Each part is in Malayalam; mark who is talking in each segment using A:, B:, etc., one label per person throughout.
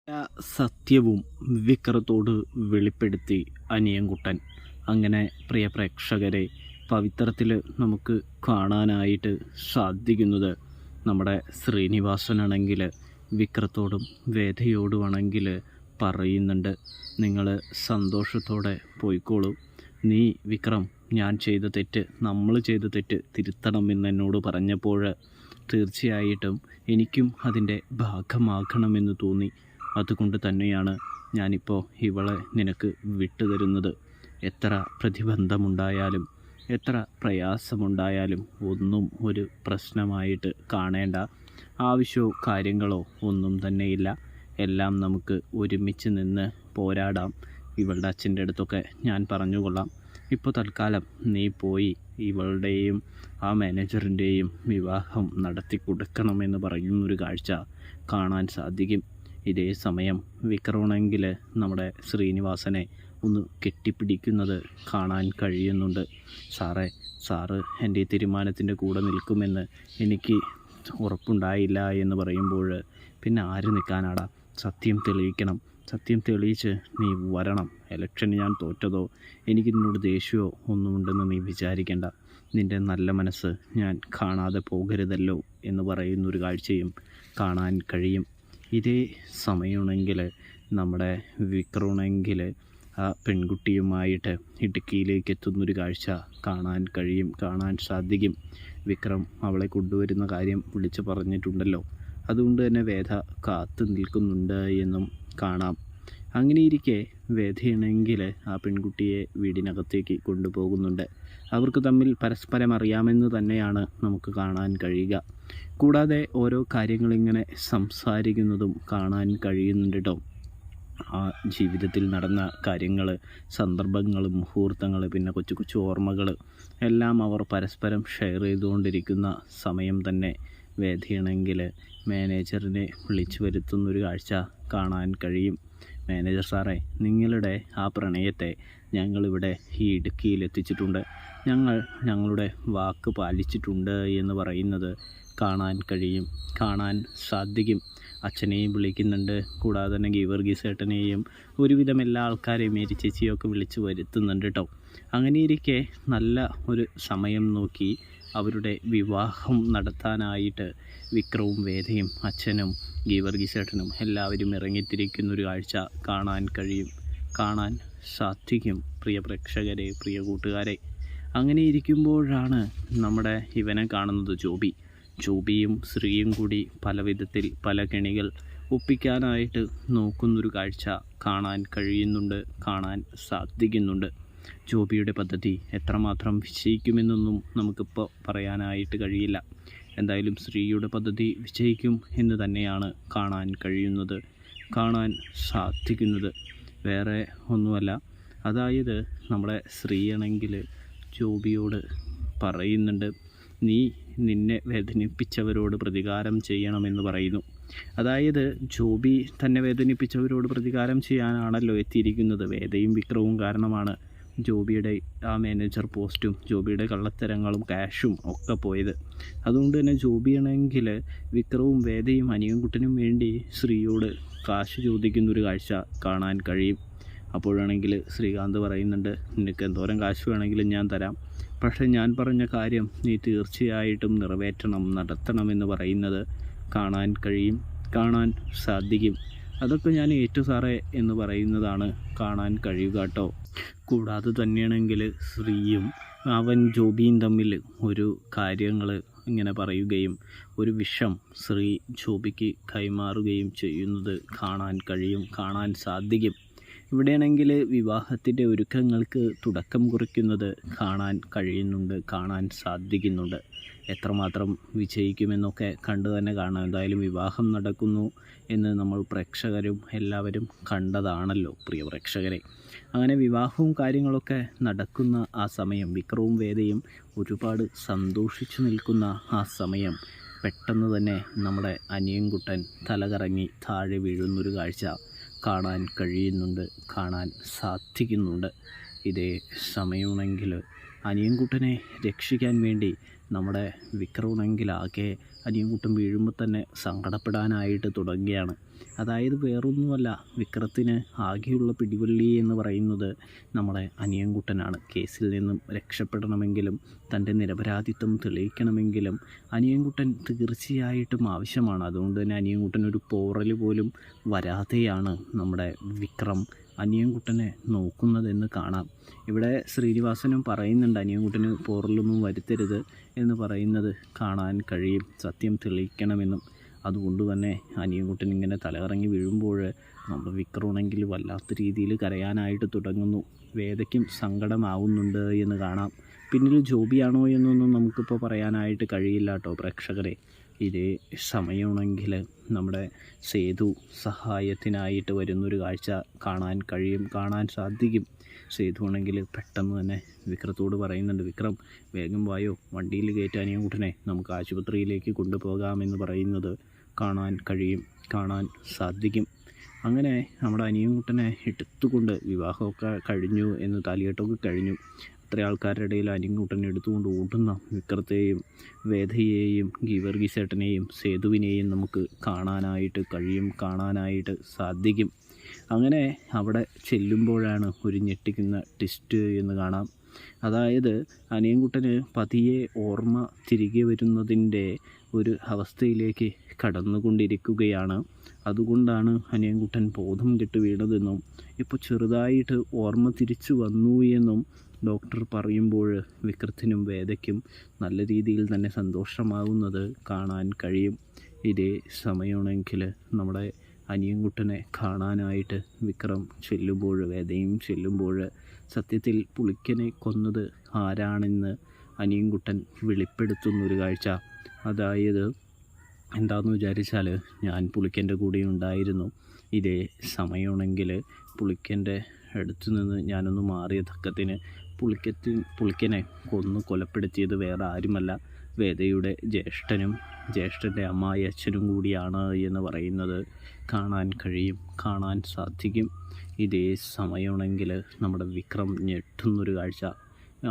A: സത്യവും വിക്രത്തോട് വെളിപ്പെടുത്തി അനിയൻകുട്ടൻ. അങ്ങനെ പ്രിയ പ്രേക്ഷകരെ, പവിത്രത്തിൽ നമുക്ക് കാണാനായിട്ട് സാധിക്കുന്നത് നമ്മുടെ ശ്രീനിവാസനാണെങ്കിൽ വിക്രത്തോടും വേദയോടുമാണെങ്കിൽ പറയുന്നുണ്ട്, നിങ്ങൾ സന്തോഷത്തോടെ പോയിക്കോളൂ. നീ വിക്രം, ഞാൻ ചെയ്ത തെറ്റ്, നമ്മൾ ചെയ്ത തെറ്റ് തിരുത്തണമെന്ന് എന്നോട് പറഞ്ഞപ്പോൾ തീർച്ചയായിട്ടും എനിക്കും അതിൻ്റെ ഭാഗമാകണമെന്ന് തോന്നി. അതുകൊണ്ട് തന്നെയാണ് ഞാനിപ്പോൾ ഇവളെ നിനക്ക് വിട്ടുതരുന്നത്. എത്ര പ്രതിബന്ധമുണ്ടായാലും എത്ര പ്രയാസമുണ്ടായാലും ഒന്നും ഒരു പ്രശ്നമായിട്ട് കാണേണ്ട ആവശ്യമോ കാര്യങ്ങളോ ഒന്നും തന്നെയില്ല. എല്ലാം നമുക്ക് ഒരുമിച്ച് നിന്ന് പോരാടാം. ഇവളുടെ അച്ഛൻ്റെ അടുത്തൊക്കെ ഞാൻ പറഞ്ഞുകൊള്ളാം. ഇപ്പോൾ തൽക്കാലം നീ പോയി ഇവളുടെയും ആ മാനേജറിൻ്റെയും വിവാഹം നടത്തി കൊടുക്കണമെന്ന് പറയുന്നൊരു കാഴ്ച കാണാൻ സാധിക്കും. ഇതേ സമയം വിക്രമാണെങ്കിൽ നമ്മുടെ ശ്രീനിവാസനെ ഒന്ന് കെട്ടിപ്പിടിക്കുന്നത് കാണാൻ കഴിയുന്നുണ്ട്. സാറ് എൻ്റെ ഈ തീരുമാനത്തിൻ്റെ കൂടെ നിൽക്കുമെന്ന് എനിക്ക് ഉറപ്പുണ്ടായില്ല എന്ന് പറയുമ്പോൾ പിന്നെ ആര് നിൽക്കാനാടാ? സത്യം തെളിയിക്കണം. സത്യം തെളിയിച്ച് നീ വരണം. ഇലക്ഷന് ഞാൻ തോറ്റതോ എനിക്ക് നിന്നോട് ദേഷ്യമോ ഒന്നുമുണ്ടെന്ന് നീ വിചാരിക്കേണ്ട. നിൻ്റെ നല്ല മനസ്സ് ഞാൻ കാണാതെ പോകരുതല്ലോ എന്ന് പറയുന്നൊരു കാഴ്ചയും കാണാൻ കഴിയും. ഇതേ സമയമാണെങ്കിൽ നമ്മുടെ വിക്രമാണെങ്കിൽ ആ പെൺകുട്ടിയുമായിട്ട് ഇടുക്കിയിലേക്ക് എത്തുന്നൊരു കാഴ്ച കാണാൻ സാധിക്കും. വിക്രം അവളെ കൊണ്ടുവരുന്ന കാര്യം വിളിച്ചു പറഞ്ഞിട്ടുണ്ടല്ലോ. അതുകൊണ്ട് തന്നെ വേദ കാത്തു നിൽക്കുന്നുണ്ട് എന്നും കാണാം. അങ്ങനെയിരിക്കെ വേദയാണെങ്കിൽ ആ പെൺകുട്ടിയെ വീടിനകത്തേക്ക് കൊണ്ടുപോകുന്നുണ്ട്. അവർക്ക് തമ്മിൽ പരസ്പരം അറിയാമെന്ന് തന്നെയാണ് നമുക്ക് കാണാൻ കഴിയുക. കൂടാതെ ഓരോ കാര്യങ്ങളിങ്ങനെ സംസാരിക്കുന്നതും കാണാൻ കഴിയുന്നുണ്ട് കേട്ടോ. ആ ജീവിതത്തിൽ നടന്ന കാര്യങ്ങൾ, സന്ദർഭങ്ങൾ, മുഹൂർത്തങ്ങൾ, പിന്നെ കൊച്ചു കൊച്ചു ഓർമ്മകൾ എല്ലാം അവർ പരസ്പരം ഷെയർ ചെയ്തുകൊണ്ടിരിക്കുന്ന സമയം തന്നെ വേദയാണെങ്കിൽ മാനേജറിനെ വിളിച്ചു വരുത്തുന്നൊരു കാഴ്ച കാണാൻ കഴിയും. മാനേജർ സാറേ, നിങ്ങളുടെ ആ പ്രണയത്തെ ഞങ്ങളിവിടെ ഈ ഇടുക്കിയിൽ എത്തിച്ചിട്ടുണ്ട്. ഞങ്ങളുടെ വാക്ക് പാലിച്ചിട്ടുണ്ട് എന്ന് പറയുന്നത് കാണാൻ സാധിക്കും. അച്ഛനെയും വിളിക്കുന്നുണ്ട്. കൂടാതെ തന്നെ ഗീവർഗീസേട്ടനെയും ഒരുവിധം എല്ലാ ആൾക്കാരെയും മേരി ചേച്ചിയൊക്കെ വിളിച്ച് വരുത്തുന്നുണ്ട് കേട്ടോ. അങ്ങനെയിരിക്കെ നല്ല ഒരു സമയം നോക്കി അവരുടെ വിവാഹം നടത്താനായിട്ട് വിക്രവും വേദയും അച്ഛനും ഗീവർഗീസേട്ടനും എല്ലാവരും ഇറങ്ങിത്തിരിക്കുന്നൊരു കാഴ്ച കാണാൻ സാധിക്കും. പ്രിയ പ്രേക്ഷകരെ, പ്രിയ കൂട്ടുകാരെ, അങ്ങനെ ഇരിക്കുമ്പോഴാണ് നമ്മുടെ ഇവനെ കാണുന്നത് ജോബിയും ശ്രീയും കൂടി പല വിധത്തിൽ പല കെണികൾ ഒപ്പിക്കാനായിട്ട് നോക്കുന്നൊരു കാഴ്ച കാണാൻ സാധിക്കുന്നുണ്ട്. ജോബിയുടെ പദ്ധതി എത്രമാത്രം വിജയിക്കുമെന്നൊന്നും നമുക്കിപ്പോൾ പറയാനായിട്ട് കഴിയില്ല. എന്തായാലും ശ്രീയുടെ പദ്ധതി വിജയിക്കും എന്ന് തന്നെയാണ് കാണാൻ സാധിക്കുന്നത്. വേറെ ഒന്നുമല്ല, അതായത് നമ്മുടെ ശ്രീയാണെങ്കിൽ ജോബിയോട് പറയുന്നുണ്ട്, നിന്നെ വേദനിപ്പിച്ചവരോട് പ്രതികാരം ചെയ്യണമെന്ന് പറയുന്നു. അതായത് ജോബി തന്നെ വേദനിപ്പിച്ചവരോട് പ്രതികാരം ചെയ്യാനാണല്ലോ എത്തിയിരിക്കുന്നത്. വേദയും വിക്രവും കാരണമാണ് ജോബിയുടെ ആ മാനേജർ പോസ്റ്റും ജോബിയുടെ കള്ളത്തരങ്ങളും ക്യാഷും ഒക്കെ പോയത്. അതുകൊണ്ട് തന്നെ ജോബിയാണെങ്കിൽ വിക്രവും വേദയും അനിയൻകുട്ടനും വേണ്ടി ശ്രീയോട് കാശ് ചോദിക്കുന്നൊരു കാഴ്ച കാണാൻ കഴിയും. അപ്പോഴാണെങ്കിൽ ശ്രീകാന്ത് പറയുന്നുണ്ട്, നിനക്ക് എന്തോരം കാശ് വേണമെങ്കിലും ഞാൻ തരാം, പക്ഷേ ഞാൻ പറഞ്ഞ കാര്യം നീ തീർച്ചയായിട്ടും നടത്തണമെന്ന് പറയുന്നത് കാണാൻ സാധിക്കും. അതൊക്കെ ഞാൻ ഏറ്റു സാറേ എന്ന് പറയുന്നതാണ് കാണാൻ കഴിയുക കേട്ടോ. കൂടാതെ തന്നെയാണെങ്കിൽ ശ്രീയും ജോബിയും തമ്മിൽ ഒരു കാര്യങ്ങൾ ഇങ്ങനെ പറയുകയും ഒരു വിഷം ശ്രീ ജോബിക്ക് കൈമാറുകയും ചെയ്യുന്നത് കാണാൻ സാധിക്കും. ഇവിടെയാണെങ്കിൽ വിവാഹത്തിൻ്റെ ഒരുക്കങ്ങൾക്ക് തുടക്കം കുറിക്കുന്നത് കാണാൻ സാധിക്കുന്നുണ്ട്. എത്രമാത്രം വിജയിക്കുമെന്നൊക്കെ കണ്ടു തന്നെ കാണാം. എന്തായാലും വിവാഹം നടക്കുന്നു എന്ന് നമ്മൾ പ്രേക്ഷകരും എല്ലാവരും കണ്ടതാണല്ലോ പ്രിയ പ്രേക്ഷകരെ. അങ്ങനെ വിവാഹവും കാര്യങ്ങളൊക്കെ നടക്കുന്ന ആ സമയം, വിക്രവും വേദയും ഒരുപാട് സന്തോഷിച്ചു നിൽക്കുന്ന ആ സമയം, പെട്ടെന്ന് തന്നെ നമ്മുടെ അനിയൻകുട്ടൻ തലകറങ്ങി താഴെ വീഴുന്നൊരു കാഴ്ച കാണാൻ സാധിക്കുന്നുണ്ട്. ഇതേ സമയമാണെങ്കിൽ അനിയൻകുട്ടനെ രക്ഷിക്കാൻ വേണ്ടി നമ്മുടെ വിക്രമാണെങ്കിലാകെ അനിയൻകുട്ടൻ വീഴുമ്പോൾ തന്നെ സങ്കടപ്പെടാനായിട്ട് തുടങ്ങുകയാണ്. അതായത് വേറൊന്നുമല്ല, വിക്രത്തിന് ആകെയുള്ള പിടിവള്ളി എന്ന് പറയുന്നത് നമ്മളെ അനിയൻകുട്ടനാണ്. കേസിൽ നിന്നും രക്ഷപ്പെടണമെങ്കിലും തൻ്റെ നിരപരാധിത്വം തെളിയിക്കണമെങ്കിലും അനിയൻകുട്ടൻ തീർച്ചയായിട്ടും ആവശ്യമാണ്. അതുകൊണ്ട് തന്നെ അനിയൻകുട്ടൻ ഒരു പോറൽ പോലും വരാതെയാണ് നമ്മുടെ വിക്രം അനിയൻകുട്ടനെ നോക്കുന്നതെന്ന് കാണാം. ഇവിടെ ശ്രീനിവാസനും പറയുന്നുണ്ട് അനിയൻകുട്ടന് പോറലൊന്നും വരുത്തരുത് എന്ന് പറയുന്നത് കാണാൻ കഴിയും, സത്യം തെളിയിക്കണമെന്നും. അതുകൊണ്ട് തന്നെ അനിയൻകുട്ടൻ ഇങ്ങനെ തലകറങ്ങി വീഴുമ്പോൾ നമ്മുടെ വിക്രമാണെങ്കിൽ വല്ലാത്ത രീതിയിൽ കരയാനായിട്ട് തുടങ്ങുന്നു. വേദയ്ക്കും സങ്കടമാവുന്നുണ്ട് എന്ന് കാണാം. പിന്നിൽ ജോബിയാണോ എന്നൊന്നും നമുക്കിപ്പോൾ പറയാനായിട്ട് കഴിയില്ല കേട്ടോ പ്രേക്ഷകരെ. ഇതേ സമയമാണെങ്കിൽ നമ്മുടെ സേതു സഹായത്തിനായിട്ട് വരുന്നൊരു കാഴ്ച കാണാൻ സാധിക്കും. സേതു ആണെങ്കിൽ പെട്ടെന്ന് തന്നെ വിക്രത്തോട് പറയുന്നുണ്ട്, വിക്രം വേഗം വായോ, വണ്ടിയിൽ കയറ്റി അനിയൻകുട്ടനെ നമുക്ക് ആശുപത്രിയിലേക്ക് കൊണ്ടുപോകാമെന്ന് പറയുന്നത് കാണാൻ സാധിക്കും. അങ്ങനെ നമ്മുടെ അനിയൻകുട്ടനെ എടുത്തുകൊണ്ട് വിവാഹമൊക്കെ കഴിഞ്ഞു എന്ന് താലികെട്ടൊക്കെ കഴിഞ്ഞു. അത്ര ആൾക്കാരുടെ ഇടയിൽ അനിയൻകുട്ടനെ എടുത്തുകൊണ്ട് ഓടുന്ന വിക്രത്തെയും വേദയെയും ഗീവർഗീസേട്ടനെയും സേതുവിനെയും നമുക്ക് കാണാനായിട്ട് സാധിക്കും. അങ്ങനെ അവിടെ ചെല്ലുമ്പോഴാണ് ഒരു ഞെട്ടിക്കുന്ന ട്വിസ്റ്റ് എന്ന് കാണാം. അതായത് അനിയൻകുട്ടന് പതിയെ ഓർമ്മ തിരികെ വരുന്നതിൻ്റെ ഒരു അവസ്ഥയിലേക്ക് കടന്നുകൊണ്ടിരിക്കുകയാണ്. അതുകൊണ്ടാണ് അനിയൻകുട്ടൻ ബോധം കെട്ട് വീണതെന്നും ഇപ്പോൾ ചെറുതായിട്ട് ഓർമ്മ തിരിച്ചു വന്നു എന്നും ഡോക്ടർ പറയുമ്പോൾ വിക്രത്തിനും വേദയ്ക്കും നല്ല രീതിയിൽ തന്നെ സന്തോഷമാകുന്നത് കാണാൻ കഴിയും. ഇതേ സമയമാണെങ്കിൽ നമ്മുടെ അനിയൻകുട്ടനെ കാണാനായിട്ട് വിക്രം ചെല്ലുമ്പോൾ വേദയും ചെല്ലുമ്പോൾ സത്യത്തിൽ പുളിക്കനെ കൊന്നത് ആരാണെന്ന് അനിയൻകുട്ടൻ വെളിപ്പെടുത്തുന്നൊരു കാഴ്ച. അതായത് എന്താണെന്ന് വിചാരിച്ചാൽ, ഞാൻ പുളിക്കൻ്റെ കൂടെ ഉണ്ടായിരുന്നു. ഇതേ സമയമാണെങ്കിൽ പുളിക്കൻ്റെ അടുത്ത് നിന്ന് ഞാനൊന്ന് മാറിയ തക്കത്തിന് പുളിക്കനെ കൊലപ്പെടുത്തിയത് വേറെ ആരുമല്ല, വേദയുടെ ജ്യേഷ്ഠൻ്റെ അമ്മായി അച്ഛനും കൂടിയാണ് എന്ന് പറയുന്നത് കാണാൻ സാധിക്കും. ഇതേ സമയമാണെങ്കിൽ നമ്മുടെ വിക്രം ഞെട്ടുന്നൊരു കാഴ്ച.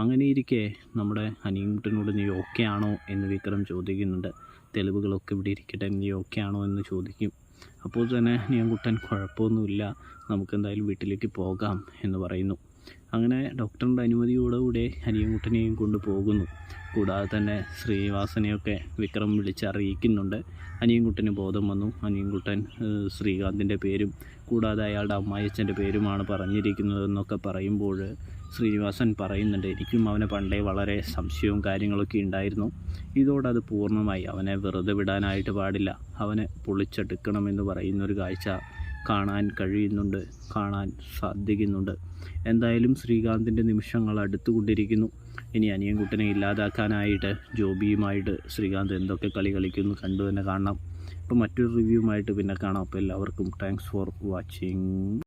A: അങ്ങനെയിരിക്കെ നമ്മുടെ അനിയൻകുട്ടനോട് നീ ഓക്കെ ആണോ എന്ന് വിക്രം ചോദിക്കുന്നുണ്ട്. തെളിവുകളൊക്കെ ഇവിടെ ഇരിക്കട്ടെ, നീ ഓക്കെ ആണോ എന്ന് ചോദിക്കും. അപ്പോൾ തന്നെ അനിയൻകുട്ടൻ കുഴപ്പമൊന്നുമില്ല, നമുക്കെന്തായാലും വീട്ടിലേക്ക് പോകാം എന്ന് പറയുന്നു. അങ്ങനെ ഡോക്ടറിൻ്റെ അനുമതിയോടുകൂടെ അനിയൻകുട്ടനെയും കൊണ്ട് പോകുന്നു. കൂടാതെ തന്നെ ശ്രീനിവാസനെയൊക്കെ വിക്രം വിളിച്ചറിയിക്കുന്നുണ്ട്. അനിയൻകുട്ടന് ബോധം വന്നു. അനിയൻകുട്ടൻ ശ്രീകാന്തിൻ്റെ പേരും കൂടാതെ അയാളുടെ അമ്മായിയച്ഛൻ്റെ പേരുമാണ് പറഞ്ഞിരിക്കുന്നതെന്നൊക്കെ പറയുമ്പോൾ ശ്രീനിവാസൻ പറയുന്നുണ്ട്, എനിക്കും അവനെ പണ്ടേ വളരെ സംശയവും കാര്യങ്ങളൊക്കെ ഉണ്ടായിരുന്നു. ഇതോടെ അത് പൂർണ്ണമായി. അവനെ വെറുതെ വിടാനായിട്ട് പാടില്ല, അവനെ പൊളിച്ചെടുക്കണമെന്ന് പറയുന്നൊരു കാഴ്ച കാണാൻ സാധിക്കുന്നുണ്ട്. എന്തായാലും ശ്രീകാന്തിൻ്റെ നിമിഷങ്ങൾ അടുത്തുകൊണ്ടിരിക്കുന്നു. ഇനി അനിയൻകുട്ടനെ ഇല്ലാതാക്കാനായിട്ട് ജോബിയുമായിട്ട് ശ്രീകാന്ത് എന്തൊക്കെ കളി കളിക്കുന്നു കണ്ടു തന്നെ കാണണം. അപ്പോൾ മറ്റൊരു റിവ്യൂമായിട്ട് പിന്നെ കാണാം. അപ്പോൾ എല്ലാവർക്കും താങ്ക്സ് ഫോർ വാച്ചിങ്.